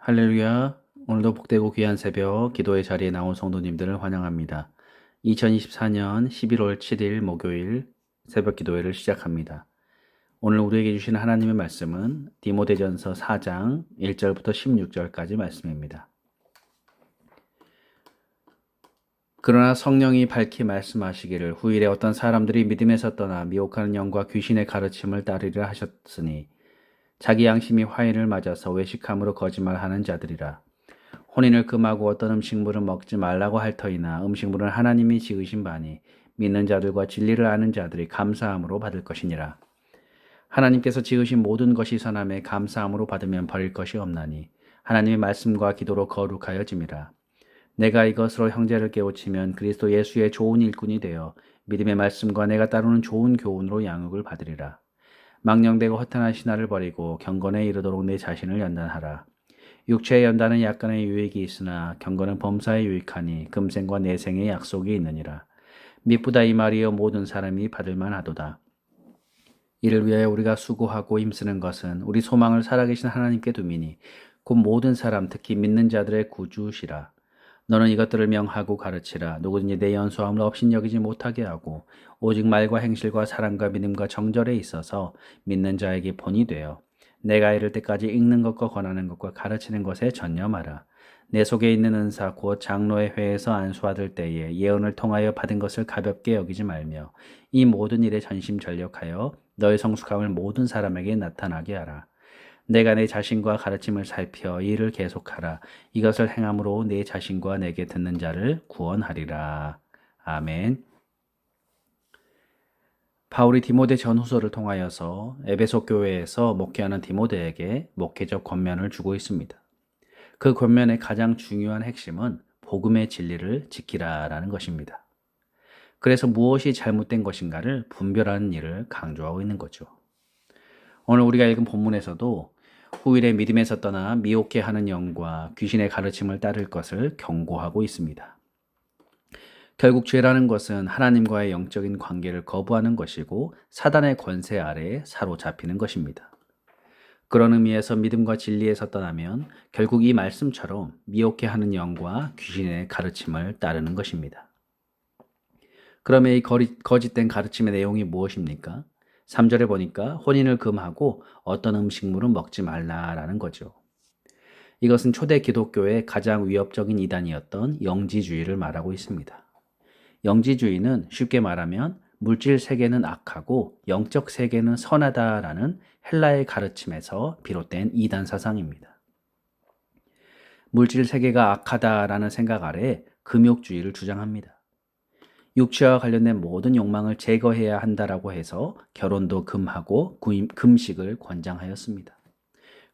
할렐루야. 오늘도 복되고 귀한 새벽 기도의 자리에 나온 성도님들을 환영합니다. 2024년 11월 7일 목요일 새벽 기도회를 시작합니다. 오늘 우리에게 주신 하나님의 말씀은 디모데전서 4장 1절부터 16절까지 말씀입니다. 그러나 성령이 밝히 말씀하시기를 후일에 어떤 사람들이 믿음에서 떠나 미혹하는 영과 귀신의 가르침을 따르리라 하셨으니 자기 양심이 화인을 맞아서 외식함으로 거짓말하는 자들이라. 혼인을 금하고 어떤 음식물은 먹지 말라고 할 터이나 음식물은 하나님이 지으신 바니 믿는 자들과 진리를 아는 자들이 감사함으로 받을 것이니라. 하나님께서 지으신 모든 것이 선함에 감사함으로 받으면 버릴 것이 없나니 하나님의 말씀과 기도로 거룩하여짐이라. 내가 이것으로 형제를 깨우치면 그리스도 예수의 좋은 일꾼이 되어 믿음의 말씀과 내가 따르는 좋은 교훈으로 양육을 받으리라. 망령되고 허탄한 신화를 버리고 경건에 이르도록 내 자신을 연단하라. 육체의 연단은 약간의 유익이 있으나 경건은 범사에 유익하니 금생과 내생의 약속이 있느니라. 미쁘다 이 말이여 모든 사람이 받을 만하도다. 이를 위하여 우리가 수고하고 힘쓰는 것은 우리 소망을 살아계신 하나님께 두미니 곧 모든 사람 특히 믿는 자들의 구주시라. 너는 이것들을 명하고 가르치라. 누구든지 내 연소함을 업신여기지 못하게 하고 오직 말과 행실과 사랑과 믿음과 정절에 있어서 믿는 자에게 본이 되어 내가 이를 때까지 읽는 것과 권하는 것과 가르치는 것에 전념하라. 내 속에 있는 은사 곧 장로의 회에서 안수받을 때에 예언을 통하여 받은 것을 가볍게 여기지 말며 이 모든 일에 전심전력하여 너의 성숙함을 모든 사람에게 나타나게 하라. 내가 내 자신과 가르침을 살펴 이를 계속하라. 이것을 행함으로 내 자신과 내게 듣는 자를 구원하리라. 아멘. 바울이 디모데 전후서를 통하여서 에베소 교회에서 목회하는 디모데에게 목회적 권면을 주고 있습니다. 그 권면의 가장 중요한 핵심은 복음의 진리를 지키라라는 것입니다. 그래서 무엇이 잘못된 것인가를 분별하는 일을 강조하고 있는 거죠. 오늘 우리가 읽은 본문에서도 후일에 믿음에서 떠나 미혹해 하는 영과 귀신의 가르침을 따를 것을 경고하고 있습니다. 결국 죄라는 것은 하나님과의 영적인 관계를 거부하는 것이고 사단의 권세 아래에 사로잡히는 것입니다. 그런 의미에서 믿음과 진리에서 떠나면 결국 이 말씀처럼 미혹해 하는 영과 귀신의 가르침을 따르는 것입니다. 그러면 이 거짓된 가르침의 내용이 무엇입니까? 3절에 보니까 혼인을 금하고 어떤 음식물은 먹지 말라라는 거죠. 이것은 초대 기독교의 가장 위협적인 이단이었던 영지주의를 말하고 있습니다. 영지주의는 쉽게 말하면 물질 세계는 악하고 영적 세계는 선하다라는 헬라의 가르침에서 비롯된 이단 사상입니다. 물질 세계가 악하다라는 생각 아래 금욕주의를 주장합니다. 육체와 관련된 모든 욕망을 제거해야 한다라고 해서 결혼도 금하고 금식을 권장하였습니다.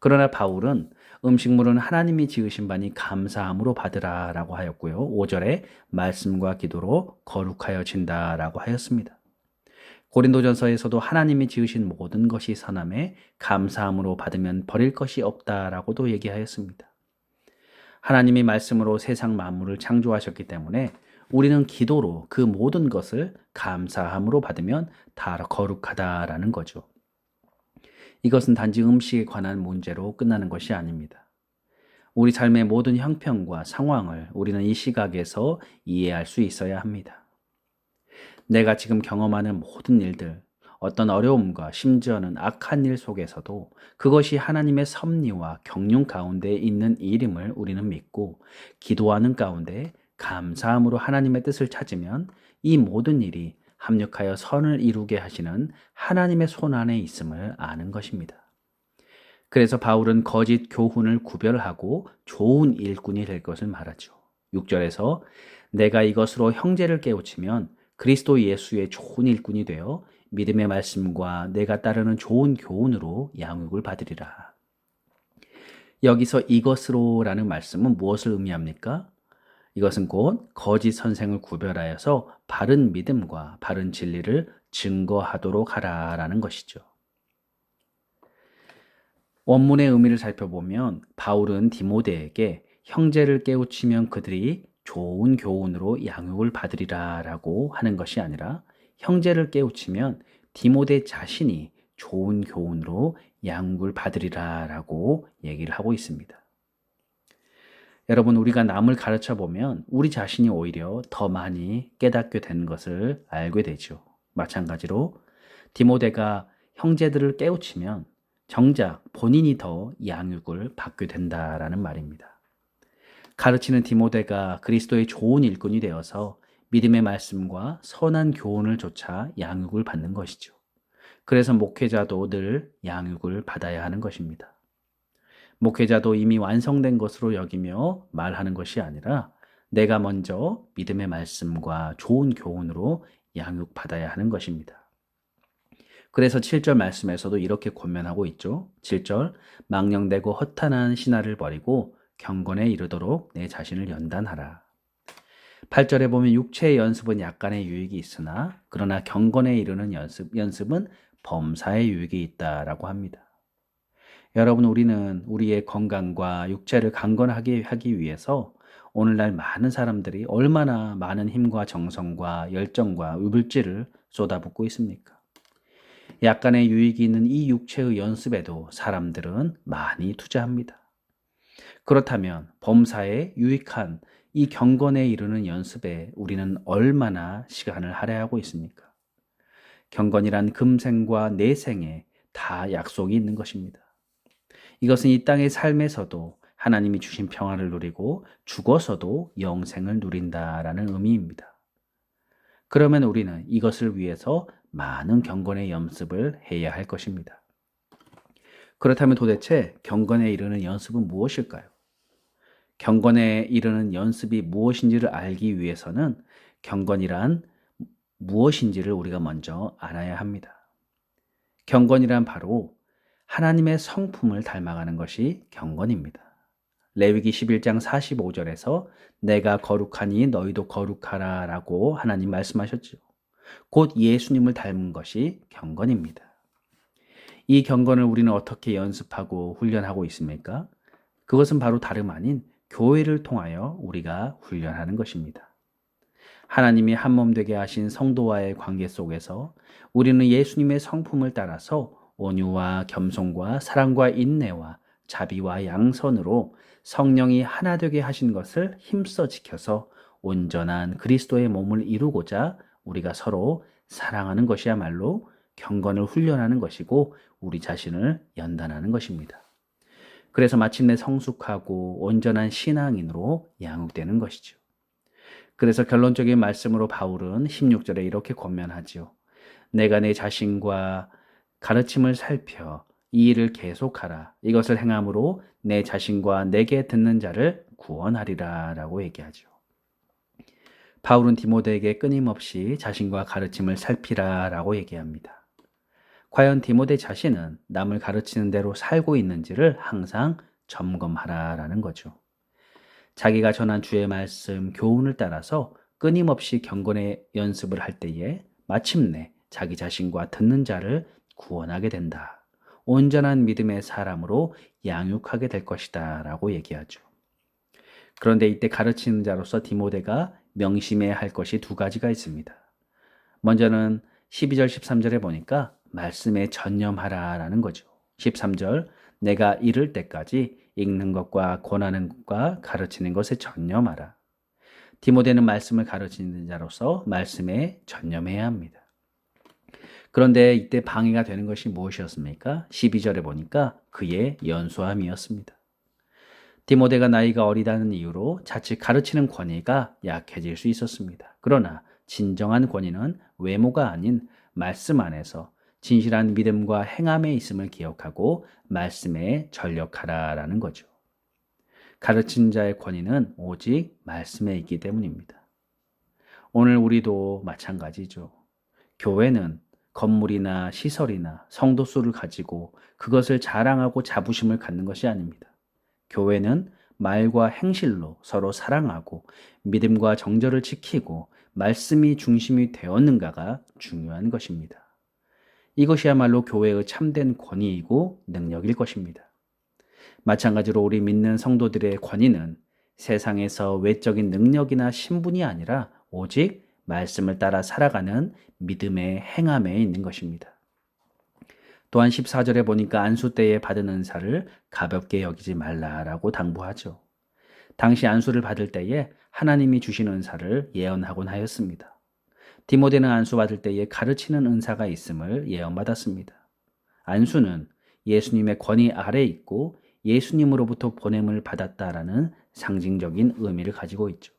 그러나 바울은 음식물은 하나님이 지으신 바니 감사함으로 받으라라고 하였고요. 5절에 말씀과 기도로 거룩하여진다라고 하였습니다. 고린도전서에서도 하나님이 지으신 모든 것이 선함에 감사함으로 받으면 버릴 것이 없다라고도 얘기하였습니다. 하나님이 말씀으로 세상 만물을 창조하셨기 때문에 우리는 기도로 그 모든 것을 감사함으로 받으면 다 거룩하다라는 거죠. 이것은 단지 음식에 관한 문제로 끝나는 것이 아닙니다. 우리 삶의 모든 형편과 상황을 우리는 이 시각에서 이해할 수 있어야 합니다. 내가 지금 경험하는 모든 일들, 어떤 어려움과 심지어는 악한 일 속에서도 그것이 하나님의 섭리와 경륜 가운데 있는 일임을 우리는 믿고 기도하는 가운데 감사함으로 하나님의 뜻을 찾으면 이 모든 일이 합력하여 선을 이루게 하시는 하나님의 손 안에 있음을 아는 것입니다. 그래서 바울은 거짓 교훈을 구별하고 좋은 일꾼이 될 것을 말하죠. 6절에서 내가 이것으로 형제를 깨우치면 그리스도 예수의 좋은 일꾼이 되어 믿음의 말씀과 내가 따르는 좋은 교훈으로 양육을 받으리라. 여기서 이것으로라는 말씀은 무엇을 의미합니까? 이것은 곧 거짓 선생을 구별하여서 바른 믿음과 바른 진리를 증거하도록 하라라는 것이죠. 원문의 의미를 살펴보면 바울은 디모데에게 형제를 깨우치면 그들이 좋은 교훈으로 양육을 받으리라라고 하는 것이 아니라 형제를 깨우치면 디모데 자신이 좋은 교훈으로 양육을 받으리라라고 얘기를 하고 있습니다. 여러분, 우리가 남을 가르쳐 보면 우리 자신이 오히려 더 많이 깨닫게 되는 것을 알게 되죠. 마찬가지로 디모데가 형제들을 깨우치면 정작 본인이 더 양육을 받게 된다라는 말입니다. 가르치는 디모데가 그리스도의 좋은 일꾼이 되어서 믿음의 말씀과 선한 교훈을 조차 양육을 받는 것이죠. 그래서 목회자도 늘 양육을 받아야 하는 것입니다. 목회자도 이미 완성된 것으로 여기며 말하는 것이 아니라 내가 먼저 믿음의 말씀과 좋은 교훈으로 양육받아야 하는 것입니다. 그래서 7절 말씀에서도 이렇게 권면하고 있죠. 7절, 망령되고 허탄한 신화를 버리고 경건에 이르도록 내 자신을 연단하라. 8절에 보면 육체의 연습은 약간의 유익이 있으나 그러나 경건에 이르는 연습은 범사의 유익이 있다라고 합니다. 여러분, 우리는 우리의 건강과 육체를 강건하게 하기 위해서 오늘날 많은 사람들이 얼마나 많은 힘과 정성과 열정과 물질을 쏟아붓고 있습니까? 약간의 유익이 있는 이 육체의 연습에도 사람들은 많이 투자합니다. 그렇다면 범사에 유익한 이 경건에 이르는 연습에 우리는 얼마나 시간을 할애하고 있습니까? 경건이란 금생과 내생에 다 약속이 있는 것입니다. 이것은 이 땅의 삶에서도 하나님이 주신 평안을 누리고 죽어서도 영생을 누린다라는 의미입니다. 그러면 우리는 이것을 위해서 많은 경건의 연습을 해야 할 것입니다. 그렇다면 도대체 경건에 이르는 연습은 무엇일까요? 경건에 이르는 연습이 무엇인지를 알기 위해서는 경건이란 무엇인지를 우리가 먼저 알아야 합니다. 경건이란 바로 하나님의 성품을 닮아가는 것이 경건입니다. 레위기 11장 45절에서 내가 거룩하니 너희도 거룩하라 라고 하나님 말씀하셨죠. 곧 예수님을 닮은 것이 경건입니다. 이 경건을 우리는 어떻게 연습하고 훈련하고 있습니까? 그것은 바로 다름 아닌 교회를 통하여 우리가 훈련하는 것입니다. 하나님이 한 몸 되게 하신 성도와의 관계 속에서 우리는 예수님의 성품을 따라서 온유와 겸손과 사랑과 인내와 자비와 양선으로 성령이 하나 되게 하신 것을 힘써 지켜서 온전한 그리스도의 몸을 이루고자 우리가 서로 사랑하는 것이야말로 경건을 훈련하는 것이고 우리 자신을 연단하는 것입니다. 그래서 마침내 성숙하고 온전한 신앙인으로 양육되는 것이죠. 그래서 결론적인 말씀으로 바울은 16절에 이렇게 권면하죠. 내가 내 자신과 가르침을 살펴 이 일을 계속하라. 이것을 행함으로 내 자신과 내게 듣는 자를 구원하리라 라고 얘기하죠. 바울은 디모데에게 끊임없이 자신과 가르침을 살피라 라고 얘기합니다. 과연 디모데 자신은 남을 가르치는 대로 살고 있는지를 항상 점검하라라는 거죠. 자기가 전한 주의 말씀, 교훈을 따라서 끊임없이 경건의 연습을 할 때에 마침내 자기 자신과 듣는 자를 구원하게 된다. 온전한 믿음의 사람으로 양육하게 될 것이다 라고 얘기하죠. 그런데 이때 가르치는 자로서 디모데가 명심해야 할 것이 두 가지가 있습니다. 먼저는 12절 13절에 보니까 말씀에 전념하라라는 거죠. 13절 내가 이를 때까지 읽는 것과 권하는 것과 가르치는 것에 전념하라. 디모데는 말씀을 가르치는 자로서 말씀에 전념해야 합니다. 그런데 이때 방해가 되는 것이 무엇이었습니까? 12절에 보니까 그의 연소함이었습니다. 디모데가 나이가 어리다는 이유로 자칫 가르치는 권위가 약해질 수 있었습니다. 그러나 진정한 권위는 외모가 아닌 말씀 안에서 진실한 믿음과 행함에 있음을 기억하고 말씀에 전력하라라는 거죠. 가르친 자의 권위는 오직 말씀에 있기 때문입니다. 오늘 우리도 마찬가지죠. 교회는 건물이나 시설이나 성도 수를 가지고 그것을 자랑하고 자부심을 갖는 것이 아닙니다. 교회는 말과 행실로 서로 사랑하고 믿음과 정절을 지키고 말씀이 중심이 되었는가가 중요한 것입니다. 이것이야말로 교회의 참된 권위이고 능력일 것입니다. 마찬가지로 우리 믿는 성도들의 권위는 세상에서 외적인 능력이나 신분이 아니라 오직 말씀을 따라 살아가는 믿음의 행함에 있는 것입니다. 또한 14절에 보니까 안수 때에 받은 은사를 가볍게 여기지 말라라고 당부하죠. 당시 안수를 받을 때에 하나님이 주신 은사를 예언하곤 하였습니다. 디모데는 안수 받을 때에 가르치는 은사가 있음을 예언받았습니다. 안수는 예수님의 권위 아래 있고 예수님으로부터 보냄을 받았다라는 상징적인 의미를 가지고 있죠.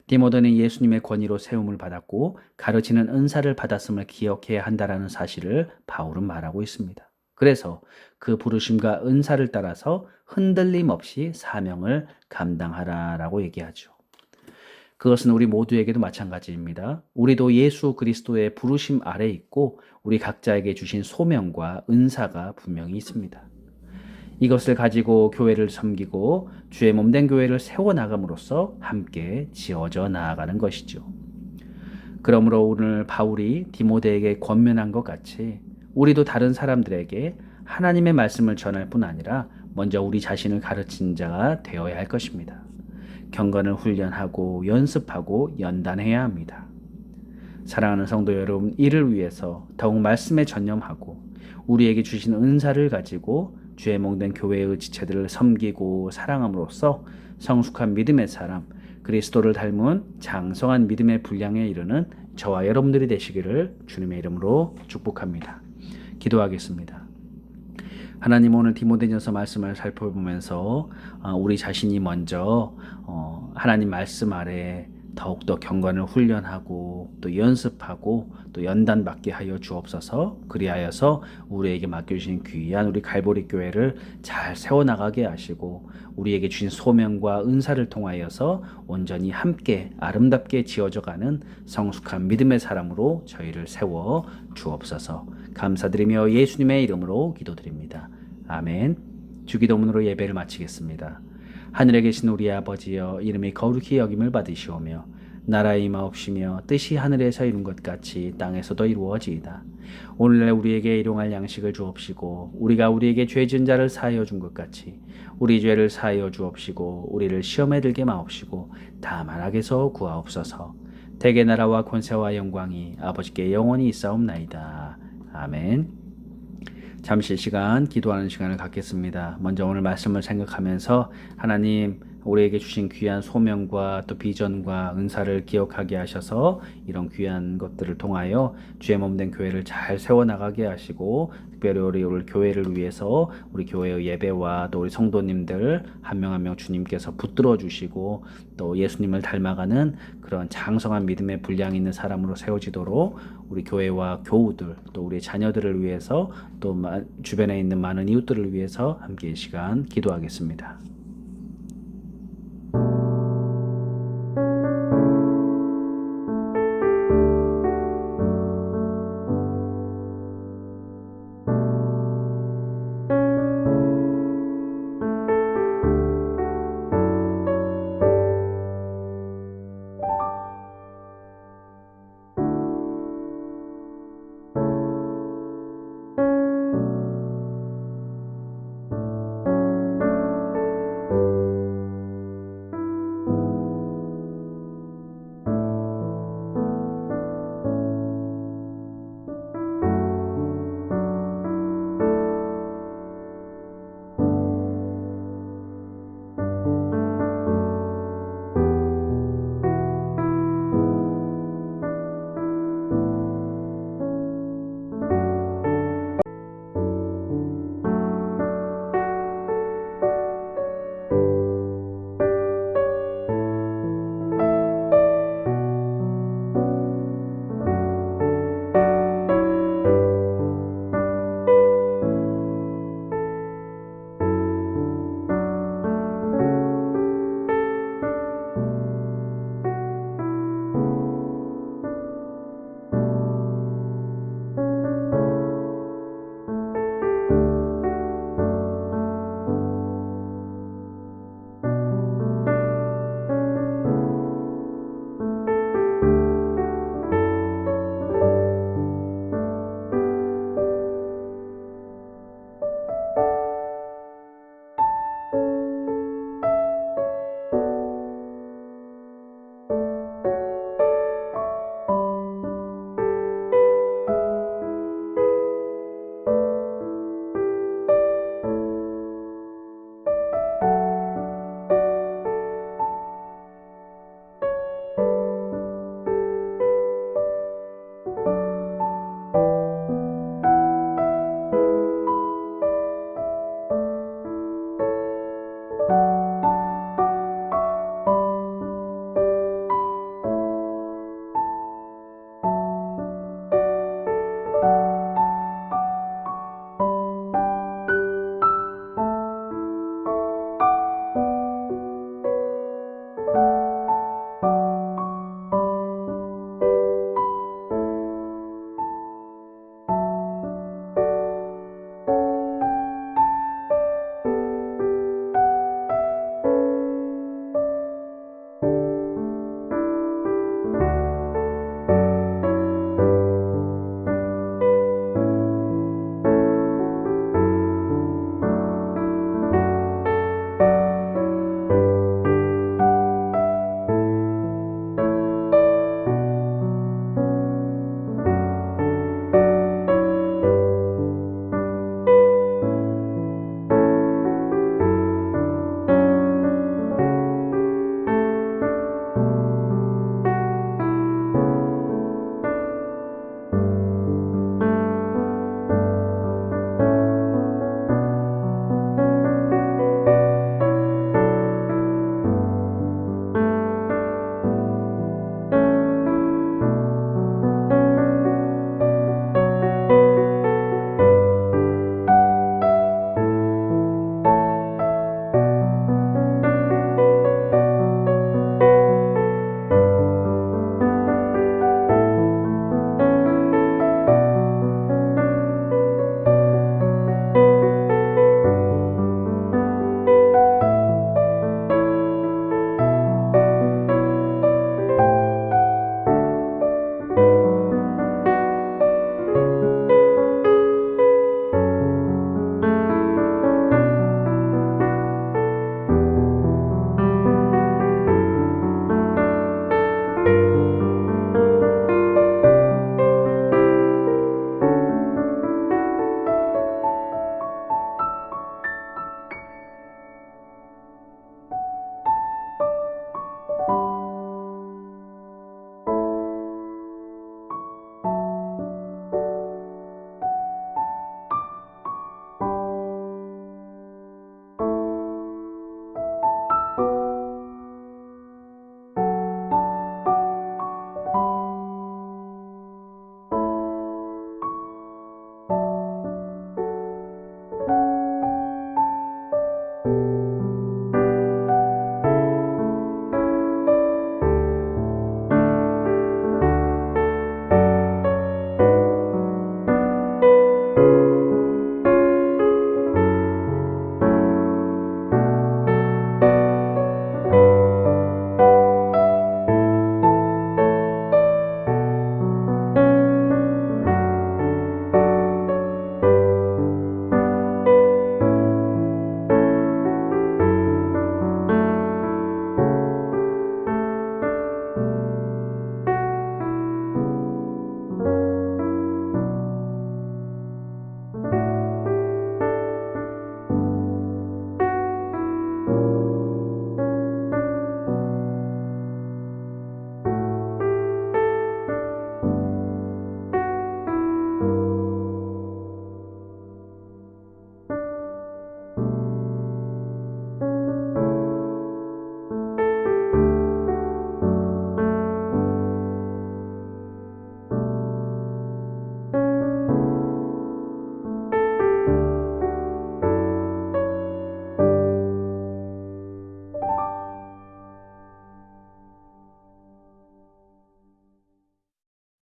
디모데는 예수님의 권위로 세움을 받았고 가르치는 은사를 받았음을 기억해야 한다라는 사실을 바울은 말하고 있습니다. 그래서 그 부르심과 은사를 따라서 흔들림 없이 사명을 감당하라라고 얘기하죠. 그것은 우리 모두에게도 마찬가지입니다. 우리도 예수 그리스도의 부르심 아래 있고 우리 각자에게 주신 소명과 은사가 분명히 있습니다. 이것을 가지고 교회를 섬기고 주의 몸된 교회를 세워나감으로써 함께 지어져 나아가는 것이죠. 그러므로 오늘 바울이 디모데에게 권면한 것 같이 우리도 다른 사람들에게 하나님의 말씀을 전할 뿐 아니라 먼저 우리 자신을 가르친 자가 되어야 할 것입니다. 경건을 훈련하고 연습하고 연단해야 합니다. 사랑하는 성도 여러분, 이를 위해서 더욱 말씀에 전념하고 우리에게 주신 은사를 가지고 주의 몸된 교회의 지체들을 섬기고 사랑함으로써 성숙한 믿음의 사람, 그리스도를 닮은 장성한 믿음의 분량에 이르는 저와 여러분들이 되시기를 주님의 이름으로 축복합니다. 기도하겠습니다. 하나님, 오늘 디모데전서 말씀을 살펴보면서 우리 자신이 먼저 하나님 말씀 아래 더욱더 경건을 훈련하고 또 연습하고 또 연단받게 하여 주옵소서. 그리하여서 우리에게 맡겨주신 귀한 우리 갈보리 교회를 잘 세워나가게 하시고 우리에게 주신 소명과 은사를 통하여서 온전히 함께 아름답게 지어져가는 성숙한 믿음의 사람으로 저희를 세워 주옵소서. 감사드리며 예수님의 이름으로 기도드립니다. 아멘. 주기도문으로 예배를 마치겠습니다. 하늘에 계신 우리 아버지여, 이름이 거룩히 여김을 받으시오며 나라의 임하옵시며 뜻이 하늘에서 이룬 것 같이 땅에서도 이루어지이다. 오늘날 우리에게 일용할 양식을 주옵시고 우리가 우리에게 죄 지은 자를 사하여 준 것 같이 우리 죄를 사하여 주옵시고 우리를 시험에 들게 마옵시고 다만 악에서 구하옵소서. 대개 나라와 권세와 영광이 아버지께 영원히 있사옵나이다. 아멘. 잠시 시간 기도하는 시간을 갖겠습니다. 먼저 오늘 말씀을 생각하면서 하나님, 우리에게 주신 귀한 소명과 또 비전과 은사를 기억하게 하셔서 이런 귀한 것들을 통하여 주의 몸된 교회를 잘 세워나가게 하시고 특별히 우리 교회를 위해서 우리 교회의 예배와 또 우리 성도님들 한 명 한 명 주님께서 붙들어 주시고 또 예수님을 닮아가는 그런 장성한 믿음의 분량이 있는 사람으로 세워지도록 우리 교회와 교우들 또 우리 자녀들을 위해서 또 주변에 있는 많은 이웃들을 위해서 함께 이 시간 기도하겠습니다.